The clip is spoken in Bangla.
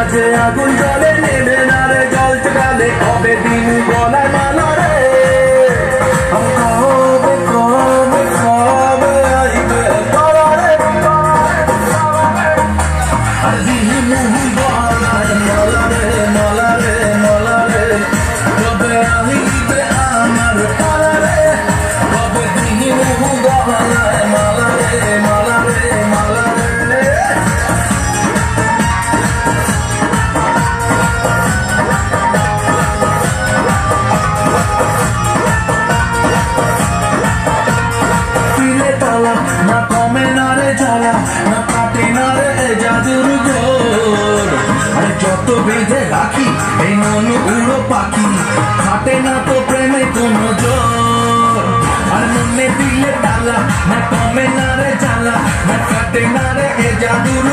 মাঝে আগুন জ্বলে নেবে না রে জল চকালে কবে দিন গলায় মালা রে কবে কবে কবে আইবে মালা রে আর দিন গলায় মালা রে মালা রে মালা রে কবে আইবে আমার মালা রে কবে দিন গলায় মালা রে মালা রে মালা রে না কমে না রে জ্বালা না কাটে না রে জাদুর জোর আরে যত বেঁধে রাখি এই মন উড়ো পাখি কাটে না তো প্রেমে কোনো জোর আর মনে দিলে ডালা না কমে না রে জ্বালা না কাটে না রে জাদুর